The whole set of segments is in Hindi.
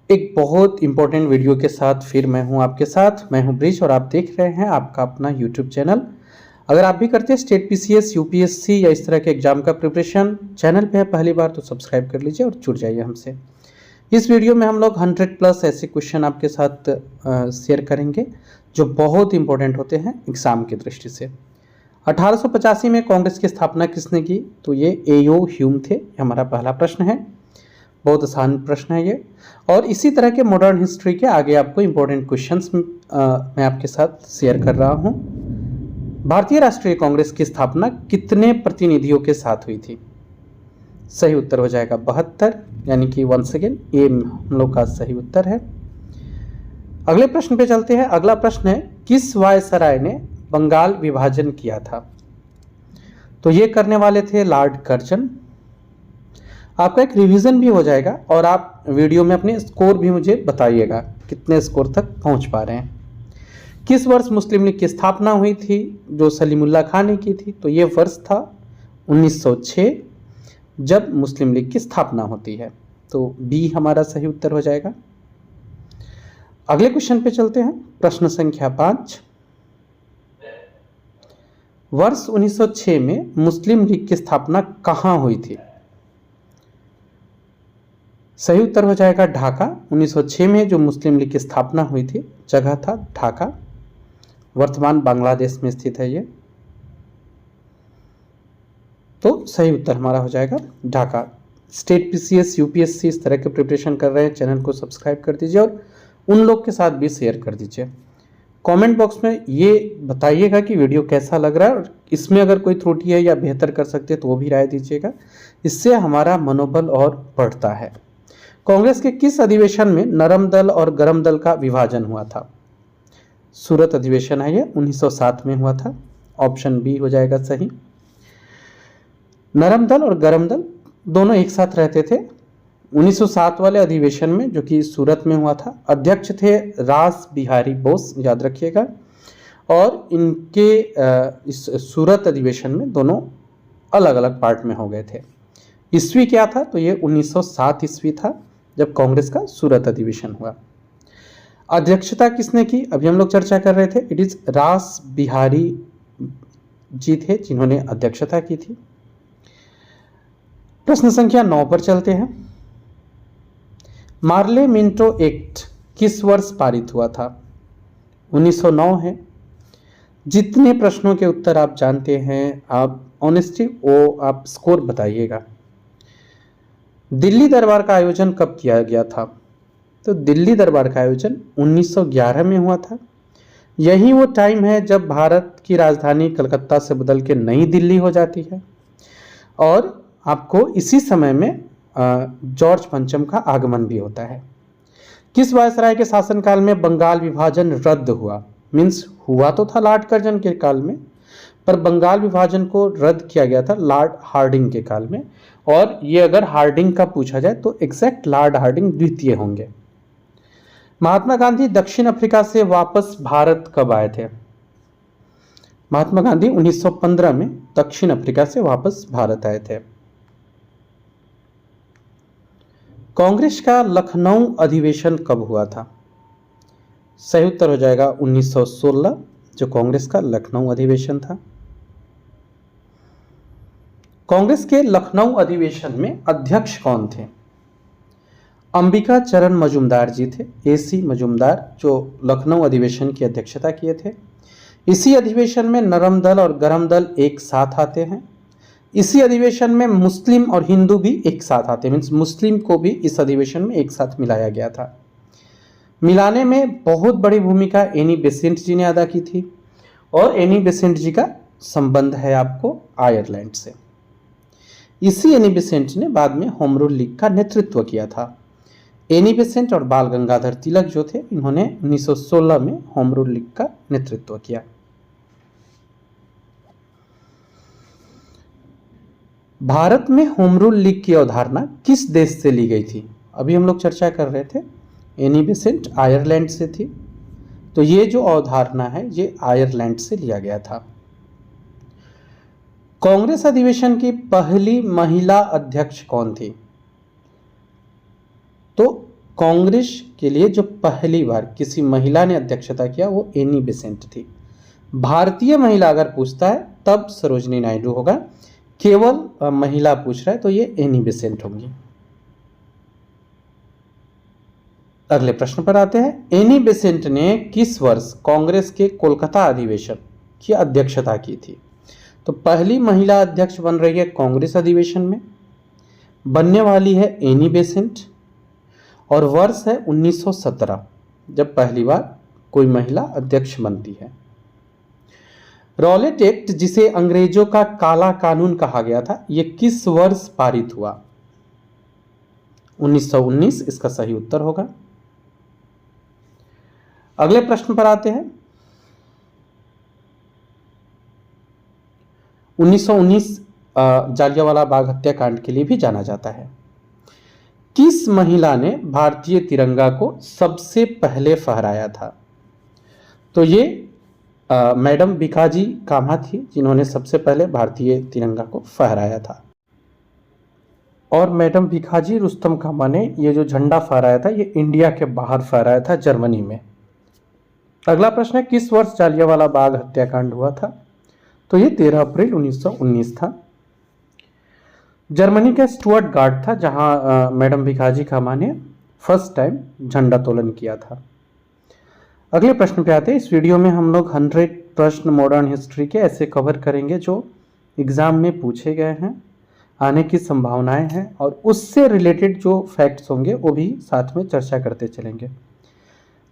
एक बहुत इंपॉर्टेंट वीडियो के साथ फिर मैं हूं आपके साथ। मैं हूं ब्रिज और आप देख रहे हैं आपका अपना यूट्यूब चैनल। अगर आप भी करते हैं स्टेट पीसीएस, यूपीएससी या इस तरह के एग्जाम का प्रिपरेशन, चैनल पे है पहली बार तो सब्सक्राइब कर लीजिए और जुड़ जाइए हमसे। इस वीडियो में हम लोग 100 प्लस ऐसे क्वेश्चन आपके साथ शेयर करेंगे जो बहुत इंपॉर्टेंट होते हैं एग्जाम की दृष्टि से। 1885 में कांग्रेस की स्थापना किसने की? तो ये एओ ह्यूम थे। ये हमारा पहला प्रश्न है। बहुत आसान प्रश्न है ये। और इसी तरह के मॉडर्न हिस्ट्री के आगे आपको इंपॉर्टेंट क्वेश्चंस मैं आपके साथ शेयर कर रहा हूं। भारतीय राष्ट्रीय कांग्रेस की स्थापना कितने प्रतिनिधियों के साथ हुई थी? सही उत्तर हो जाएगा 72, यानी कि वंस अगेन ये हम लोग का सही उत्तर है। अगले प्रश्न पे चलते हैं। अगला प्रश्न है, किस वायसराय ने बंगाल विभाजन किया था? तो ये करने वाले थे लॉर्ड कर्जन। आपका एक रिवीजन भी हो जाएगा और आप वीडियो में अपने स्कोर भी मुझे बताइएगा कितने स्कोर तक पहुंच पा रहे हैं। किस वर्ष मुस्लिम लीग की स्थापना हुई थी जो सलीमुल्लाह खान ने की थी? तो ये वर्ष था 1906 जब मुस्लिम लीग की स्थापना होती है। तो बी हमारा सही उत्तर हो जाएगा। अगले क्वेश्चन पे चलते हैं। प्रश्न संख्या 5। वर्ष 1906 में मुस्लिम लीग की स्थापना कहां हुई थी? सही उत्तर हो जाएगा ढाका। 1906 में जो मुस्लिम लीग की स्थापना हुई थी जगह था ढाका, वर्तमान बांग्लादेश में स्थित है ये। तो सही उत्तर हमारा हो जाएगा ढाका। स्टेट पीसीएस, यूपीएससी इस तरह के प्रिपरेशन कर रहे हैं, चैनल को सब्सक्राइब कर दीजिए और उन लोग के साथ भी शेयर कर दीजिए। कमेंट बॉक्स में ये बताइएगा कि वीडियो कैसा लग रहा है और इसमें अगर कोई त्रुटि है या बेहतर कर सकते हैं तो वो भी राय दीजिएगा। इससे हमारा मनोबल और बढ़ता है। कांग्रेस के किस अधिवेशन में नरम दल और गरम दल का विभाजन हुआ था? सूरत अधिवेशन है ये, 1907 में हुआ था। ऑप्शन बी हो जाएगा सही। नरम दल और गरम दल दोनों एक साथ रहते थे। 1907 वाले अधिवेशन में जो कि सूरत में हुआ था, अध्यक्ष थे रास बिहारी बोस, याद रखिएगा। और इनके इस सूरत अधिवेशन में दोनों अलग अलग पार्ट में हो गए थे। ईस्वी क्या था? तो ये 1907 ईस्वी था जब कांग्रेस का सूरत अधिवेशन हुआ। अध्यक्षता किसने की? अभी हम लोग चर्चा कर रहे थे, इट इज रास बिहारी जी थे जिन्होंने अध्यक्षता की थी। प्रश्न संख्या 9 पर चलते हैं। मार्ले मिंटो एक्ट किस वर्ष पारित हुआ था? 1909 है। जितने प्रश्नों के उत्तर आप जानते हैं, आप ऑनेस्टली वो आप स्कोर बताइएगा। दिल्ली दरबार का आयोजन कब किया गया था? तो दिल्ली दरबार का आयोजन 1911 में हुआ था। यही वो टाइम है जब भारत की राजधानी कलकत्ता से बदल के नई दिल्ली हो जाती है। और आपको इसी समय में जॉर्ज पंचम का आगमन भी होता है। किस वायसराय के शासनकाल में बंगाल विभाजन रद्द हुआ? मीन्स हुआ तो था लॉर्ड कर्जन के काल में, पर बंगाल विभाजन को रद्द किया गया था लॉर्ड हार्डिंग के काल में। और ये अगर हार्डिंग का पूछा जाए तो एग्जैक्ट लॉर्ड हार्डिंग द्वितीय होंगे। महात्मा गांधी दक्षिण अफ्रीका से वापस भारत कब आए थे? महात्मा गांधी 1915 में दक्षिण अफ्रीका से वापस भारत आए थे। कांग्रेस का लखनऊ अधिवेशन कब हुआ था? सही उत्तर हो जाएगा 1916, जो कांग्रेस का लखनऊ अधिवेशन था। कांग्रेस के लखनऊ अधिवेशन में अध्यक्ष कौन थे? अंबिका चरण मजूमदार जी थे, एसी मजूमदार, जो लखनऊ अधिवेशन की अध्यक्षता किए थे। इसी अधिवेशन में नरम दल और गरम दल एक साथ आते हैं। इसी अधिवेशन में मुस्लिम और हिंदू भी एक साथ आते हैं, मीन्स मुस्लिम को भी इस अधिवेशन में एक साथ मिलाया गया था। मिलाने में बहुत बड़ी भूमिका एनी बेसेंट जी ने अदा की थी। और एनी बेसेंट जी का संबंध है आपको आयरलैंड से। इसी एनी बेसेंट ने बाद में होम रूल लीग का नेतृत्व किया था। एनी बेसेंट और बाल गंगाधर तिलक जो थे, इन्होंने 1916 में होम रूल लीग का नेतृत्व किया। भारत में होम रूल लीग की अवधारणा किस देश से ली गई थी? अभी हम लोग चर्चा कर रहे थे, एनी बेसेंट आयरलैंड से थी, तो ये जो अवधारणा है ये आयरलैंड से लिया गया था। कांग्रेस अधिवेशन की पहली महिला अध्यक्ष कौन थी? तो कांग्रेस के लिए जो पहली बार किसी महिला ने अध्यक्षता किया वो एनी बेसेंट थी। भारतीय महिला अगर पूछता है तब सरोजिनी नायडू होगा, केवल महिला पूछ रहा है तो ये एनी बेसेंट होंगी। अगले प्रश्न पर आते हैं। एनी बेसेंट ने किस वर्ष कांग्रेस के कोलकाता अधिवेशन की अध्यक्षता की थी? तो पहली महिला अध्यक्ष बन रही है कांग्रेस अधिवेशन में, बनने वाली है एनी बेसेंट, और वर्ष है 1917 जब पहली बार कोई महिला अध्यक्ष बनती है। रॉलेट एक्ट, जिसे अंग्रेजों का काला कानून कहा गया था, यह किस वर्ष पारित हुआ? 1919 इसका सही उत्तर होगा। अगले प्रश्न पर आते हैं। 1919 जालियांवाला बाग हत्याकांड के लिए भी जाना जाता है। किस महिला ने भारतीय तिरंगा को सबसे पहले फहराया था? तो ये मैडम भिखाजी कामा थी जिन्होंने सबसे पहले भारतीय तिरंगा को फहराया था। और मैडम भिखाजी रुस्तम कामा ने ये जो झंडा फहराया था ये इंडिया के बाहर फहराया था, जर्मनी में। अगला प्रश्न है, किस वर्ष जालियांवाला बाग हत्याकांड हुआ था? तो ये 13 अप्रैल 1919 था। जर्मनी का स्टुअर्ट गार्ड था जहां मैडम भिखाजी कामा ने फर्स्ट टाइम झंडा तोलन किया था। अगले प्रश्न पे आते हैं। इस वीडियो में हम लोग 100 प्रश्न मॉडर्न हिस्ट्री के ऐसे कवर करेंगे जो एग्जाम में पूछे गए हैं, आने की संभावनाएं हैं, और उससे रिलेटेड जो फैक्ट्स होंगे वो भी साथ में चर्चा करते चलेंगे।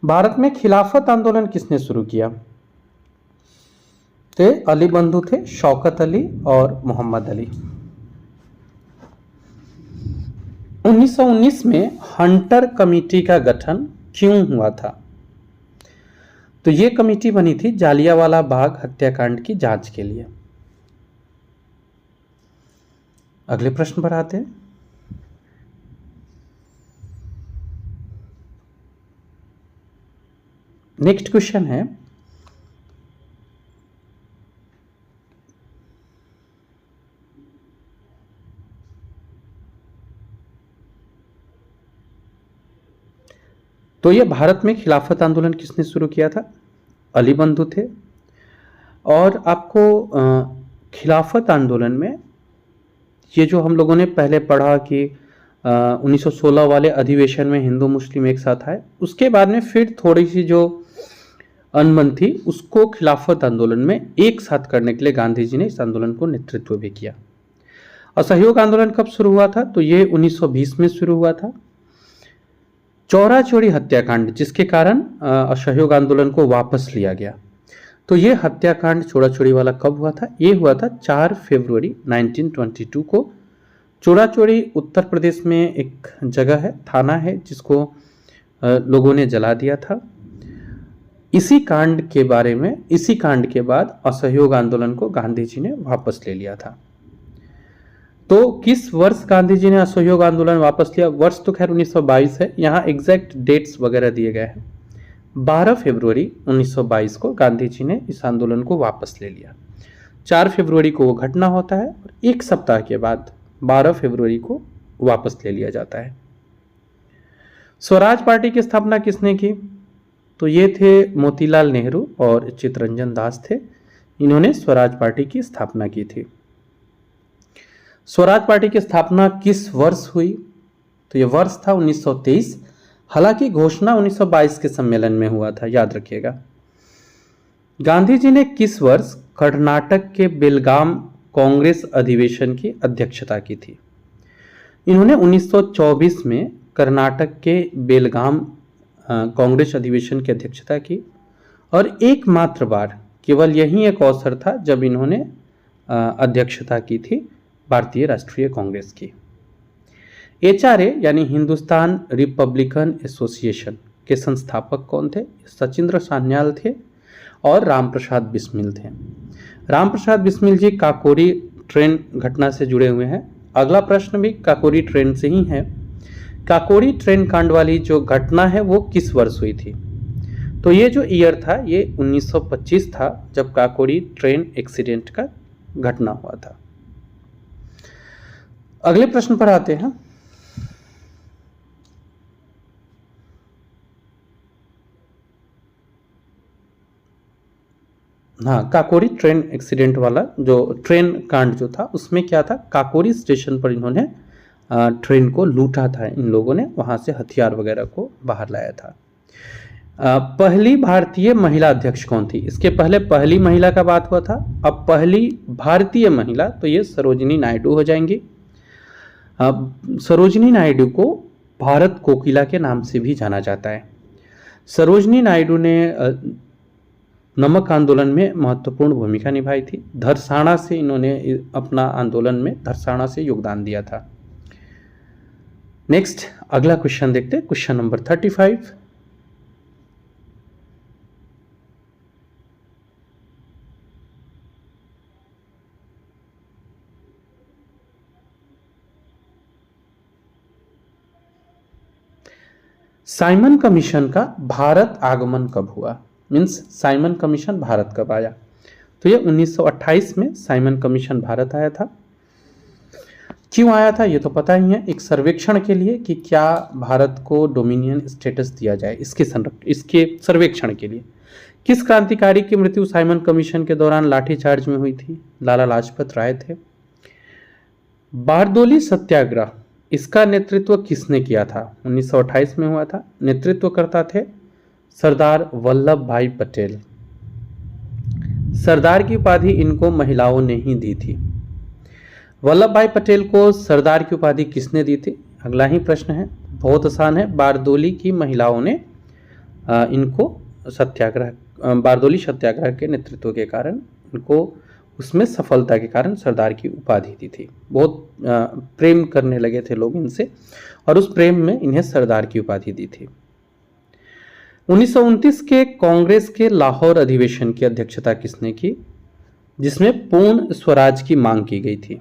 भारत में खिलाफत आंदोलन किसने शुरू किया? तो अली बंधु थे, शौकत अली और मोहम्मद अली। 1919 में हंटर कमेटी का गठन क्यों हुआ था? तो ये कमेटी बनी थी जालियांवाला बाग हत्याकांड की जांच के लिए। अगले प्रश्न पर आते हैं। नेक्स्ट क्वेश्चन है, तो ये भारत में खिलाफत आंदोलन किसने शुरू किया था? अली बंधु थे। और आपको खिलाफत आंदोलन में ये जो हम लोगों ने पहले पढ़ा कि 1916 वाले अधिवेशन में हिंदू मुस्लिम एक साथ आए, उसके बाद में फिर थोड़ी सी जो अनबन थी उसको खिलाफत आंदोलन में एक साथ करने के लिए गांधी जी ने इस आंदोलन को नेतृत्व भी किया। असहयोग आंदोलन कब शुरू हुआ था? तो ये 1920 में शुरू हुआ था। चौरा चौरी हत्याकांड, जिसके कारण असहयोग आंदोलन को वापस लिया गया, तो ये हत्याकांड चौरा चौरी वाला कब हुआ था? ये हुआ था 4 फरवरी 1922 को। चौरा चौरी उत्तर प्रदेश में एक जगह है, थाना है, जिसको लोगों ने जला दिया था। इसी कांड के बाद असहयोग आंदोलन को गांधी जी ने वापस ले लिया था। तो किस वर्ष गांधी जी ने असहयोग आंदोलन वापस लिया? वर्ष तो खैर 1922 है, यहाँ एग्जैक्ट डेट्स वगैरह दिए गए हैं। 12 फरवरी 1922 को गांधी जी ने इस आंदोलन को वापस ले लिया। 4 फरवरी को वो घटना होता है और एक सप्ताह के बाद 12 फरवरी को वापस ले लिया जाता है। स्वराज पार्टी की स्थापना किसने की? तो ये थे मोतीलाल नेहरू और चित्तरंजन दास थे, इन्होंने स्वराज पार्टी की स्थापना की थी। स्वराज पार्टी की स्थापना किस वर्ष हुई? तो यह वर्ष था 1923। हालांकि घोषणा 1922 के सम्मेलन में हुआ था, याद रखिएगा। गांधी जी ने किस वर्ष कर्नाटक के बेलगाम कांग्रेस अधिवेशन की अध्यक्षता की थी? इन्होंने 1924 में कर्नाटक के बेलगाम कांग्रेस अधिवेशन की अध्यक्षता की, और एकमात्र बार, केवल यही एक अवसर था जब इन्होंने अध्यक्षता की थी भारतीय राष्ट्रीय कांग्रेस की। HRA यानी हिंदुस्तान रिपब्लिकन एसोसिएशन के संस्थापक कौन थे? सचिंद्र सान्याल थे और रामप्रसाद बिस्मिल थे। रामप्रसाद बिस्मिल जी काकोरी ट्रेन घटना से जुड़े हुए हैं। अगला प्रश्न भी काकोरी ट्रेन से ही है। काकोरी ट्रेन कांड वाली जो घटना है वो किस वर्ष हुई थी? तो ये जो ईयर था ये 1925 था, जब काकोरी ट्रेन एक्सीडेंट का घटना हुआ था। अगले प्रश्न पर आते हैं। हाँ, काकोरी ट्रेन एक्सीडेंट वाला जो ट्रेन कांड जो था उसमें क्या था, काकोरी स्टेशन पर इन्होंने ट्रेन को लूटा था, इन लोगों ने वहाँ से हथियार वगैरह को बाहर लाया था। पहली भारतीय महिला अध्यक्ष कौन थी? इसके पहले पहली महिला का बात हुआ था, अब पहली भारतीय महिला तो ये सरोजिनी नायडू हो जाएंगी। सरोजिनी नायडू को भारत कोकिला के नाम से भी जाना जाता है। सरोजिनी नायडू ने नमक आंदोलन में महत्वपूर्ण भूमिका निभाई थी। धरसाना से इन्होंने अपना आंदोलन में धरसाना से योगदान दिया था। नेक्स्ट अगला क्वेश्चन देखते हैं, क्वेश्चन नंबर 35। साइमन कमीशन का भारत आगमन कब हुआ? मीन्स साइमन कमीशन भारत कब आया? तो ये 1928 में साइमन कमीशन भारत आया था। क्यों आया था ये तो पता ही है, एक सर्वेक्षण के लिए कि क्या भारत को डोमिनियन स्टेटस दिया जाए, इसके सर्वेक्षण के लिए। किस क्रांतिकारी की मृत्यु साइमन कमीशन के दौरान लाठीचार्ज में हुई थी? लाला लाजपत राय थे। बारदोली सत्याग्रह, इसका नेतृत्व किसने किया था? 1928 में हुआ था। नेतृत्व करता थे सरदार वल्लभ भाई पटेल। सरदार की उपाधि इनको महिलाओं ने ही दी थी। वल्लभ भाई पटेल को सरदार की उपाधि किसने दी थी? अगला ही प्रश्न है, बहुत आसान है। बारदोली की महिलाओं ने इनको बारदोली सत्याग्रह के नेतृत्व के कारण इनको उसमें सफलता के कारण सरदार की उपाधि दी थी। बहुत प्रेम करने लगे थे लोग इनसे और उस प्रेम में इन्हें सरदार की उपाधि दी थी। 1929 के कांग्रेस के लाहौर अधिवेशन की अध्यक्षता किसने की, जिसमें पूर्ण स्वराज की मांग की गई थी?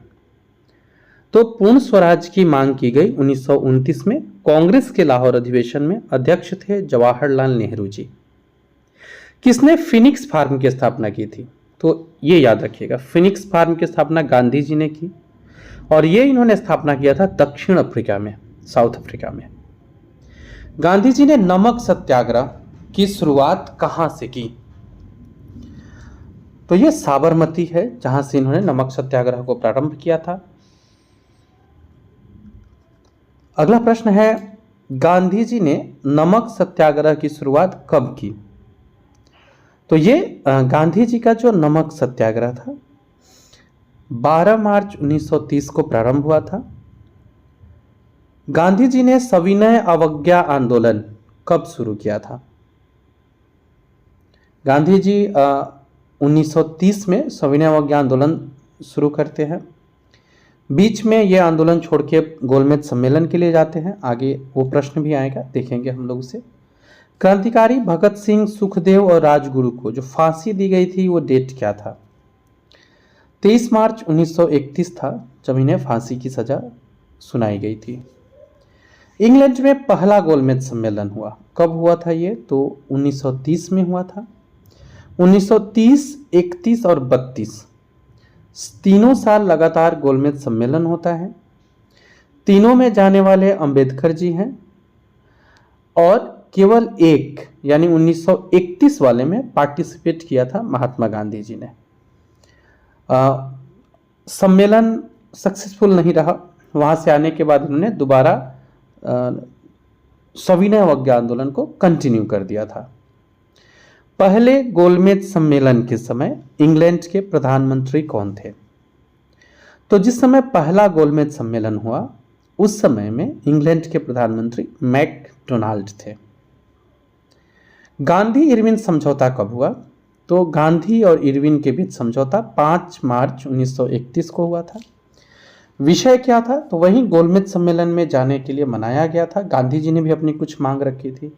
तो पूर्ण स्वराज की मांग की गई 1929 में। कांग्रेस के लाहौर अधिवेशन में अध्यक्ष थे जवाहरलाल नेहरू जी। किसने फिनिक्स फार्म की स्थापना की थी? तो ये याद रखिएगा, फिनिक्स फार्म की स्थापना गांधी जी ने की और ये इन्होंने स्थापना किया था दक्षिण अफ्रीका में, साउथ अफ्रीका में। गांधी जी ने नमक सत्याग्रह की शुरुआत कहां से की? तो ये साबरमती है जहां से इन्होंने नमक सत्याग्रह को प्रारंभ किया था। अगला प्रश्न है, गांधी जी ने नमक सत्याग्रह की शुरुआत कब की? तो ये गांधी जी का जो नमक सत्याग्रह था 12 मार्च 1930 को प्रारंभ हुआ था। गांधी जी ने सविनय अवज्ञा आंदोलन कब शुरू किया था? गांधी जी 1930 में सविनय अवज्ञा आंदोलन शुरू करते हैं। बीच में ये आंदोलन छोड़ के गोलमेज सम्मेलन के लिए जाते हैं। आगे वो प्रश्न भी आएगा, देखेंगे हम लोग उसे। क्रांतिकारी भगत सिंह, सुखदेव और राजगुरु को जो फांसी दी गई थी वो डेट क्या था? 23 मार्च 1931 था जब इन्हें फांसी की सजा सुनाई गई थी। इंग्लैंड में पहला गोलमेज सम्मेलन हुआ, कब हुआ था ये? तो 1930 में हुआ था। 1930, 31 और 32 तीनों साल लगातार गोलमेज सम्मेलन होता है। तीनों में जाने वाले अंबेडकर जी हैं और केवल एक यानी 1931 वाले में पार्टिसिपेट किया था महात्मा गांधी जी ने। सम्मेलन सक्सेसफुल नहीं रहा। वहां से आने के बाद उन्होंने दोबारा सविनय अवज्ञा आंदोलन को कंटिन्यू कर दिया था। पहले गोलमेज सम्मेलन के समय इंग्लैंड के प्रधानमंत्री कौन थे? तो जिस समय पहला गोलमेज सम्मेलन हुआ उस समय में इंग्लैंड के प्रधानमंत्री मैकडोनाल्ड थे। गांधी इरविन समझौता कब हुआ? तो गांधी और इरविन के बीच समझौता 5 मार्च 1931 को हुआ था। विषय क्या था? तो वही गोलमेज सम्मेलन में जाने के लिए मनाया गया था। गांधी जी ने भी अपनी कुछ मांग रखी थी।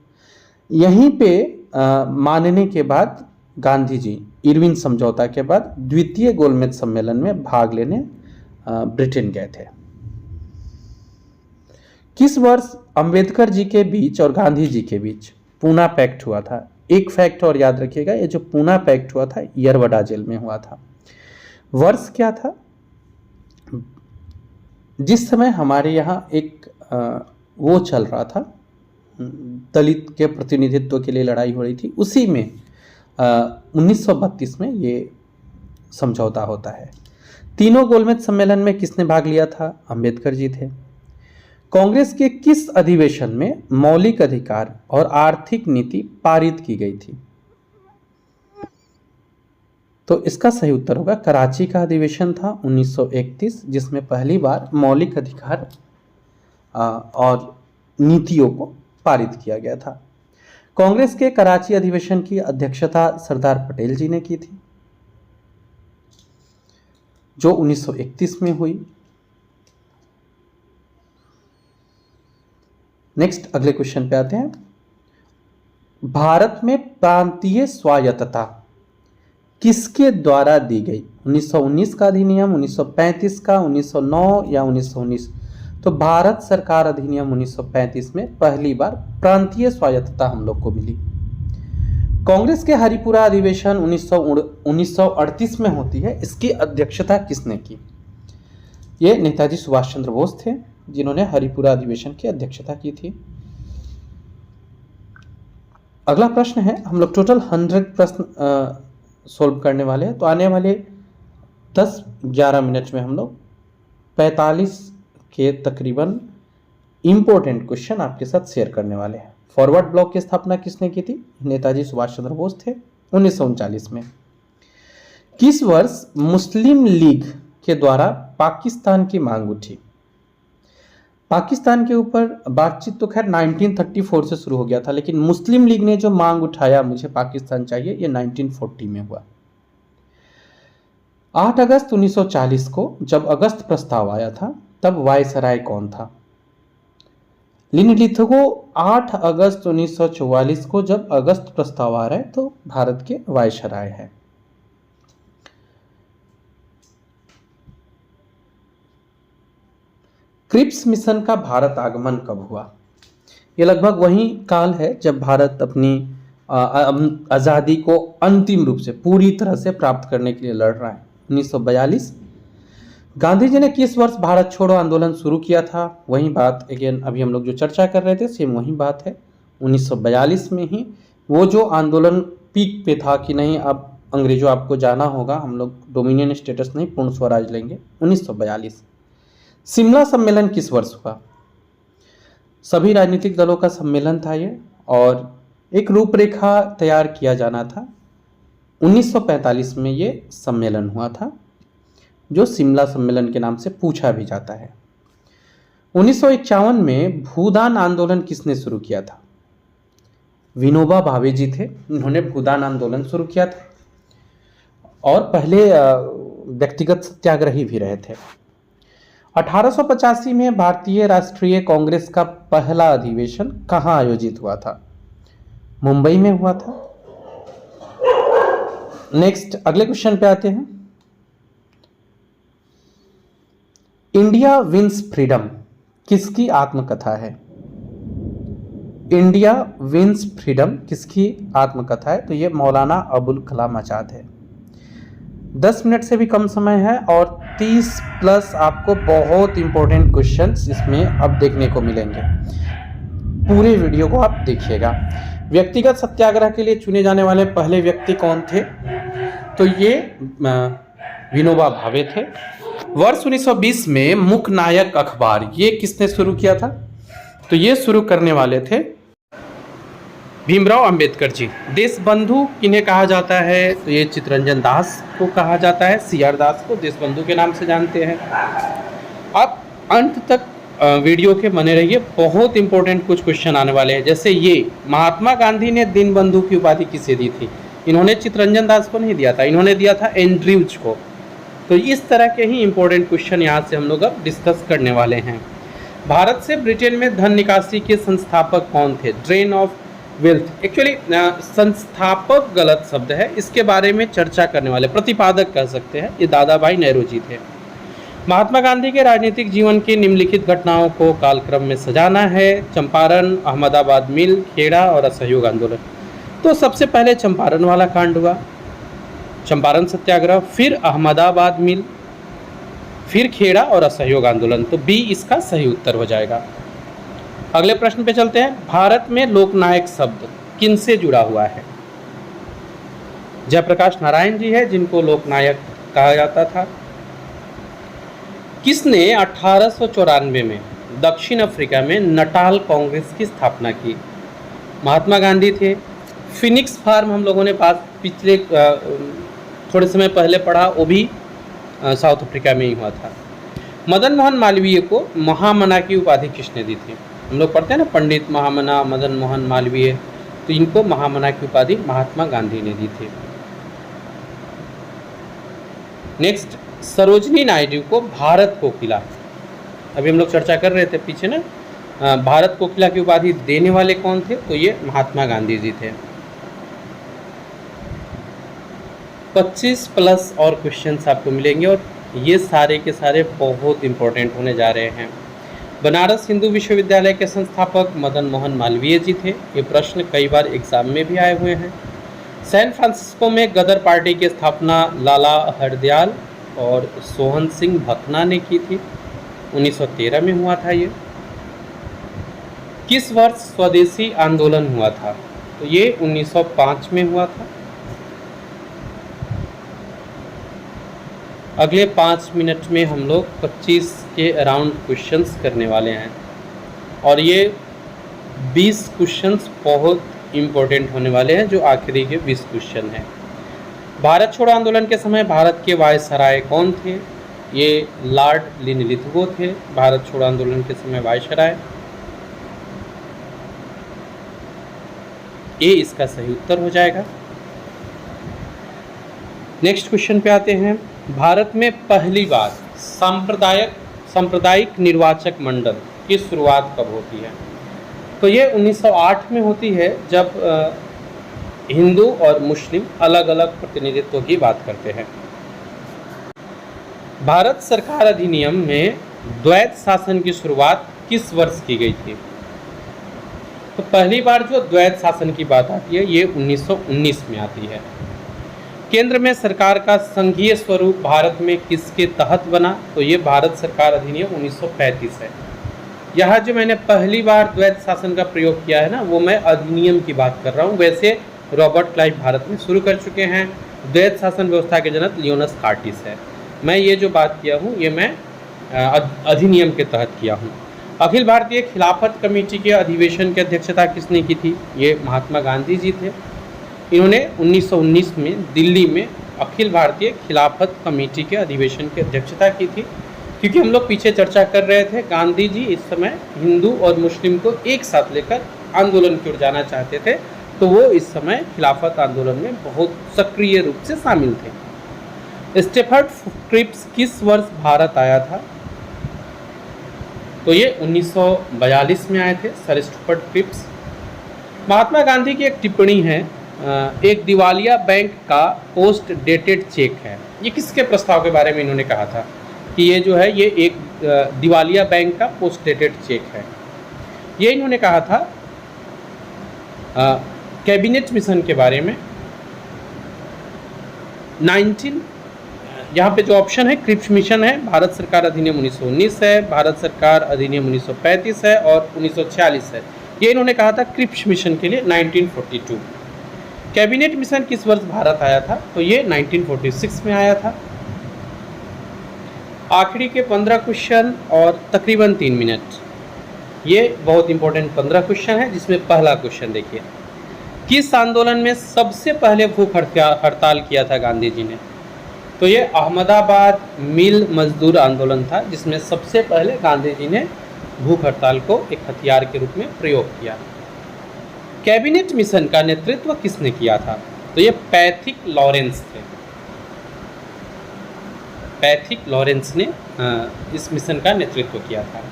यहीं पे मानने के बाद गांधी जी इरविन समझौता के बाद द्वितीय गोलमेज सम्मेलन में भाग लेने ब्रिटेन गए थे। किस वर्ष अंबेडकर जी के बीच और गांधी जी के बीच पूना पैक्ट हुआ था? एक फैक्ट और याद रखिएगा, ये जो पूना पैक्ट हुआ था यरवडा जेल में हुआ था। वर्ष क्या था? जिस समय हमारे यहाँ एक वो चल रहा था, दलित के प्रतिनिधित्व के लिए लड़ाई हो रही थी, उसी में 1932 में ये समझौता होता है। तीनों गोलमेज सम्मेलन में किसने भाग लिया था? अंबेडकर जी थे। कांग्रेस के किस अधिवेशन में मौलिक अधिकार और आर्थिक नीति पारित की गई थी? तो इसका सही उत्तर होगा कराची का अधिवेशन था 1931, जिसमें पहली बार मौलिक अधिकार और नीतियों को पारित किया गया था। कांग्रेस के कराची अधिवेशन की अध्यक्षता सरदार पटेल जी ने की थी, जो 1931 में हुई। नेक्स्ट अगले क्वेश्चन पे आते हैं। भारत में प्रांतीय स्वायत्तता किसके द्वारा दी गई? 1919 का अधिनियम, 1935 का, 1909 या 1919? तो भारत सरकार अधिनियम 1935 में पहली बार प्रांतीय स्वायत्तता हम लोग को मिली। कांग्रेस के हरिपुरा अधिवेशन 1938 में होती है, इसकी अध्यक्षता किसने की? ये नेताजी सुभाष चंद्र बोस थे, जिन्होंने हरिपुरा अधिवेशन की अध्यक्षता की थी। अगला प्रश्न है, हम लोग टोटल 100 प्रश्न सोल्व करने वाले हैं, तो आने वाले 10-11 मिनट में हम लोग 45 के तकरीबन इंपॉर्टेंट क्वेश्चन आपके साथ शेयर करने वाले हैं। फॉरवर्ड ब्लॉक की स्थापना किसने की थी? नेताजी सुभाष चंद्र बोस थे 1939 में। किस वर्ष मुस्लिम लीग के द्वारा पाकिस्तान की मांग उठी? पाकिस्तान के ऊपर बातचीत तो खैर 1934 से शुरू हो गया था, लेकिन मुस्लिम लीग ने जो मांग उठाया मुझे पाकिस्तान चाहिए, ये 1940 में हुआ। 8 अगस्त 1940 को जब अगस्त प्रस्ताव आया था, तब वायसराय कौन था? लिनी लिथगो 8 अगस्त 1944 को जब अगस्त प्रस्ताव आ रहा है, तो भारत के वायसराय है। क्रिप्स मिशन का भारत आगमन कब हुआ? ये लगभग वही काल है जब भारत अपनी आज़ादी को अंतिम रूप से पूरी तरह से प्राप्त करने के लिए लड़ रहा है। 1942। गांधी जी ने किस वर्ष भारत छोड़ो आंदोलन शुरू किया था? वही बात अगेन अभी हम लोग जो चर्चा कर रहे थे, सेम वही बात है। 1942 में ही वो जो आंदोलन पीक पे था कि नहीं अब अंग्रेजों आपको जाना होगा, हम लोग डोमिनियन स्टेटस नहीं पूर्ण स्वराज लेंगे, 1942। शिमला सम्मेलन किस वर्ष हुआ? सभी राजनीतिक दलों का सम्मेलन था ये, और एक रूपरेखा तैयार किया जाना था। 1945 में ये सम्मेलन हुआ था, जो शिमला सम्मेलन के नाम से पूछा भी जाता है। 1951 में भूदान आंदोलन किसने शुरू किया था? विनोबा भावे जी थे, उन्होंने भूदान आंदोलन शुरू किया था, और पहले व्यक्तिगत सत्याग्रही भी रहे थे। 1885 में भारतीय राष्ट्रीय कांग्रेस का पहला अधिवेशन कहाँ आयोजित हुआ था? मुंबई में हुआ था। नेक्स्ट अगले क्वेश्चन पे आते हैं। इंडिया विंस फ्रीडम किसकी आत्मकथा है? इंडिया विंस फ्रीडम किसकी आत्मकथा है? तो ये मौलाना अबुल कलाम आजाद है। 10 मिनट से भी कम समय है और 30 प्लस आपको बहुत इंपॉर्टेंट क्वेश्चंस इसमें अब देखने को मिलेंगे। पूरे वीडियो को आप देखिएगा। व्यक्तिगत सत्याग्रह के लिए चुने जाने वाले पहले व्यक्ति कौन थे? तो ये विनोबा भावे थे। वर्ष 1920 में मुख्य नायक अखबार ये किसने शुरू किया था? तो ये शुरू करने वाले थे भीमराव अंबेडकर जी। देशबंधु किन्हें कहा जाता है? तो ये चित्तरंजन दास को कहा जाता है, सीआर दास को देशबंधु के नाम से जानते हैं। आप अंत तक वीडियो के बने रहिए, बहुत इंपॉर्टेंट कुछ क्वेश्चन आने वाले हैं। जैसे ये महात्मा गांधी ने दीनबंधु की उपाधि किसे दी थी? इन्होंने चित्तरंजन दास को नहीं दिया था, इन्होंने दिया था एंड्रयूज को। तो इस तरह के ही इंपॉर्टेंट क्वेश्चन यहाँ से हम लोग अब डिस्कस करने वाले हैं। भारत से ब्रिटेन में धन निकासी के संस्थापक कौन थे? Drain of wealth. एक्चुअली संस्थापक गलत शब्द है, इसके बारे में चर्चा करने वाले प्रतिपादक कह सकते हैं, ये दादा भाई नेहरू जी थे। महात्मा गांधी के राजनीतिक जीवन की निम्नलिखित घटनाओं को कालक्रम में सजाना है। चंपारण, अहमदाबाद मिल, खेड़ा और असहयोग आंदोलन। तो सबसे पहले चंपारण वाला कांड हुआ, चंपारण सत्याग्रह, फिर अहमदाबाद मिल, फिर खेड़ा और असहयोग आंदोलन। तो बी इसका सही उत्तर हो जाएगा। अगले प्रश्न पे चलते हैं। भारत में लोकनायक शब्द किन से जुड़ा हुआ है? जयप्रकाश नारायण जी है, जिनको लोकनायक कहा जाता था। किसने 1894 में दक्षिण अफ्रीका में नटाल कांग्रेस की स्थापना की? महात्मा गांधी थे। फिनिक्स फार्म हम लोगों ने पिछले थोड़े समय पहले पढ़ा, वो भी साउथ अफ्रीका में ही हुआ था। मदन मोहन मालवीय को महामना की उपाधि किसने दी थी? हम लोग पढ़ते हैं ना, पंडित महामना, मदन मोहन मालवीय, तो इनको महामना की उपाधि महात्मा गांधी ने दी थी। नेक्स्ट, सरोजनी नायडू को भारत कोकिला, अभी हम लोग चर्चा कर रहे थे पीछे ना, भारत कोकिला की उपाधि देने वाले कौन थे? तो ये महात्मा गांधी जी थे। 25 प्लस और क्वेश्चंस आपको मिलेंगे और ये सारे के सारे बहुत इंपॉर्टेंट होने जा रहे हैं। बनारस हिंदू विश्वविद्यालय के संस्थापक मदन मोहन मालवीय जी थे। ये प्रश्न कई बार एग्जाम में भी आए हुए हैं। सैन फ्रांसिस्को में गदर पार्टी की स्थापना लाला हरदयाल और सोहन सिंह भकना ने की थी। 1913 में हुआ था ये। किस वर्ष स्वदेशी आंदोलन हुआ था? तो ये 1905 में हुआ था। अगले 5 मिनट में हम लोग 25 के अराउंड क्वेश्चंस करने वाले हैं और ये 20 क्वेश्चंस बहुत इम्पोर्टेंट होने वाले हैं, जो आखिरी के 20 क्वेश्चन हैं। भारत छोड़ो आंदोलन के समय भारत के वायसराय कौन थे? ये लॉर्ड लिनलिथगो थे, भारत छोड़ो आंदोलन के समय वायसराय। ये इसका सही उत्तर हो जाएगा। नेक्स्ट क्वेश्चन पे आते हैं। भारत में पहली बार सांप्रदायिक निर्वाचक मंडल की शुरुआत कब होती है? तो ये 1908 में होती है, जब हिंदू और मुस्लिम अलग अलग प्रतिनिधित्व की बात करते हैं। भारत सरकार अधिनियम में द्वैत शासन की शुरुआत किस वर्ष की गई थी? तो पहली बार जो द्वैत शासन की बात आती है ये 1919 में आती है। केंद्र में सरकार का संघीय स्वरूप भारत में किसके तहत बना? तो ये भारत सरकार अधिनियम 1935 है। यहाँ जो मैंने पहली बार द्वैत शासन का प्रयोग किया है ना, वो मैं अधिनियम की बात कर रहा हूँ। वैसे रॉबर्ट क्लाइव भारत में शुरू कर चुके हैं। द्वैत शासन व्यवस्था के जनक लियोनस कार्टिस है। मैं ये जो बात किया हूँ ये मैं अधिनियम के तहत किया हूँ। अखिल भारतीय खिलाफत कमेटी के अधिवेशन की अध्यक्षता किसने की थी? ये महात्मा गांधी जी थे। इन्होंने 1919 में दिल्ली में अखिल भारतीय खिलाफत कमेटी के अधिवेशन की अध्यक्षता की थी। क्योंकि हम लोग पीछे चर्चा कर रहे थे, गांधी जी इस समय हिंदू और मुस्लिम को एक साथ लेकर आंदोलन की ओर जाना चाहते थे, तो वो इस समय खिलाफत आंदोलन में बहुत सक्रिय रूप से शामिल थे। स्टेफर्ड क्रिप्स किस वर्ष भारत आया था? तो ये 1942 में आए थे sir Stafford Cripps. Mahatma Gandhi की एक टिप्पणी है, एक दिवालिया बैंक का पोस्ट डेटेड चेक है। ये किसके प्रस्ताव के बारे में इन्होंने कहा था कि ये जो है ये एक दिवालिया बैंक का पोस्ट डेटेड चेक है? ये इन्होंने कहा था कैबिनेट मिशन के बारे में। यहाँ पे जो ऑप्शन है क्रिप्स मिशन है, भारत सरकार अधिनियम 1919 है, भारत सरकार अधिनियम 1935 है और 1946 है। ये इन्होंने कहा था क्रिप्स मिशन के लिए 1942। कैबिनेट मिशन किस वर्ष भारत आया था? तो ये 1946 में आया था। आखिरी के 15 क्वेश्चन और तकरीबन 3 मिनट। ये बहुत इंपॉर्टेंट 15 क्वेश्चन है, जिसमें पहला क्वेश्चन देखिए, किस आंदोलन में सबसे पहले भूख हड़ताल किया था गांधी जी ने? तो ये अहमदाबाद मिल मजदूर आंदोलन था, जिसमें सबसे पहले गांधी जी ने भूख हड़ताल को एक हथियार के रूप में प्रयोग किया। कैबिनेट मिशन का नेतृत्व किसने किया था? तो ये पैथिक लॉरेंस थे। पैथिक लॉरेंस ने इस मिशन का नेतृत्व किया था।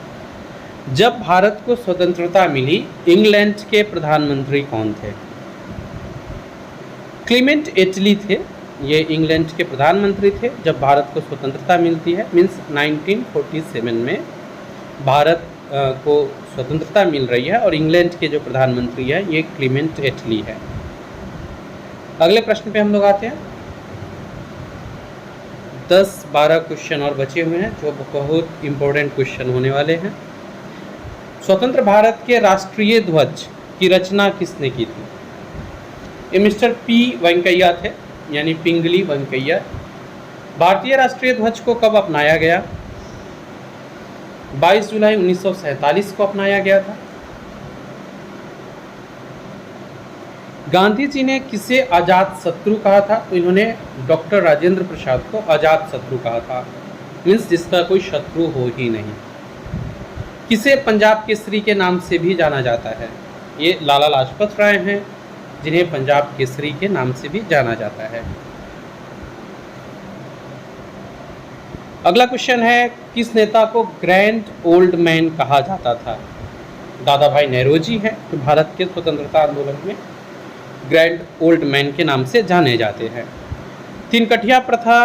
जब भारत को स्वतंत्रता मिली, इंग्लैंड के प्रधानमंत्री कौन थे? क्लीमेंट एटली थे। ये इंग्लैंड के प्रधानमंत्री थे जब भारत को स्वतंत्रता मिलती है, मीन्स 1947 में भारत को स्वतंत्रता मिल रही है और इंग्लैंड के जो प्रधानमंत्री है ये क्लीमेंट एटली है। अगले प्रश्न पे हम लोग आते हैं। 10-12 क्वेश्चन और बचे हुए हैं जो बहुत इंपॉर्टेंट क्वेश्चन होने वाले हैं। स्वतंत्र भारत के राष्ट्रीय ध्वज की रचना किसने की थी? ये मिस्टर पी वेंकैया थे। यानी पिंगली वेंकैया। भारतीय राष्ट्रीय ध्वज को कब अपनाया गया? 22 जुलाई 1947 को अपनाया गया था। गांधी जी ने किसे अजात शत्रु कहा था? तो इन्होंने डॉक्टर राजेंद्र प्रसाद को अजात शत्रु कहा था, मीन्स जिसका कोई शत्रु हो ही नहीं। किसे पंजाब केसरी के नाम से भी जाना जाता है? ये लाला लाजपत राय हैं, जिन्हें पंजाब केसरी के नाम से भी जाना जाता है। अगला क्वेश्चन है, किस नेता को ग्रैंड ओल्ड मैन कहा जाता था? दादा भाई नेहरूजी हैं, जो भारत के स्वतंत्रता आंदोलन में ग्रैंड ओल्ड मैन के नाम से जाने जाते हैं। तीन कठिया प्रथा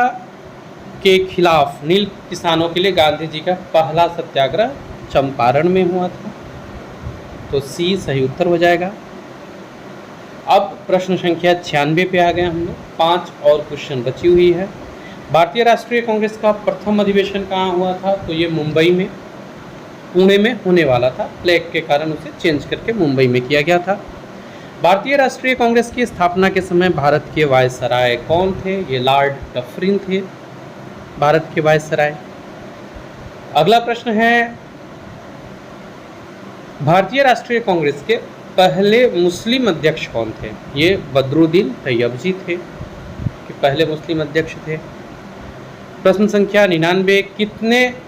के खिलाफ नील किसानों के लिए गांधी जी का पहला सत्याग्रह चंपारण में हुआ था, तो सी सही उत्तर हो जाएगा। अब प्रश्न संख्या 96 पे आ गए हम लोग, 5 और क्वेश्चन बची हुई है। भारतीय राष्ट्रीय कांग्रेस का प्रथम अधिवेशन कहाँ हुआ था? तो ये मुंबई में, पुणे में होने वाला था, प्लेग के कारण उसे चेंज करके मुंबई में किया गया था। भारतीय राष्ट्रीय कांग्रेस की स्थापना के समय भारत के वायसराय कौन थे? ये लॉर्ड डफरिन थे, भारत के वायसराय। अगला प्रश्न है, भारतीय राष्ट्रीय कांग्रेस के पहले मुस्लिम अध्यक्ष कौन थे? ये बदरुद्दीन तैयबजी थे, कि पहले मुस्लिम अध्यक्ष थे। प्रश्न संख्या 99,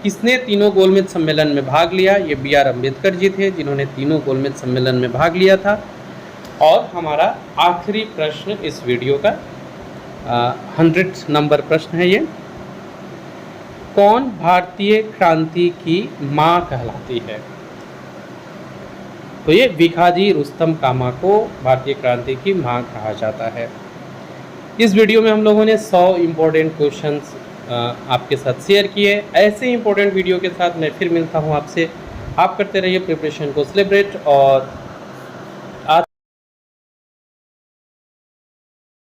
किसने तीनों गोलमेज सम्मेलन में भाग लिया? ये BR अम्बेडकर जी थे, जिन्होंने तीनों गोलमेज सम्मेलन में भाग लिया था। और हमारा आखिरी प्रश्न इस वीडियो का 100 नंबर प्रश्न है ये, कौन भारतीय क्रांति की माँ कहलाती है? तो ये भिखाजी रुस्तम कामा को भारतीय क्रांति की माँ कहा जाता है। इस वीडियो में हम लोगों ने 100 इम्पोर्टेंट क्वेश्चंस आपके साथ शेयर किए। ऐसे ही इम्पोर्टेंट वीडियो के साथ मैं फिर मिलता हूँ आपसे। आप करते रहिए प्रिपरेशन को सेलिब्रेट और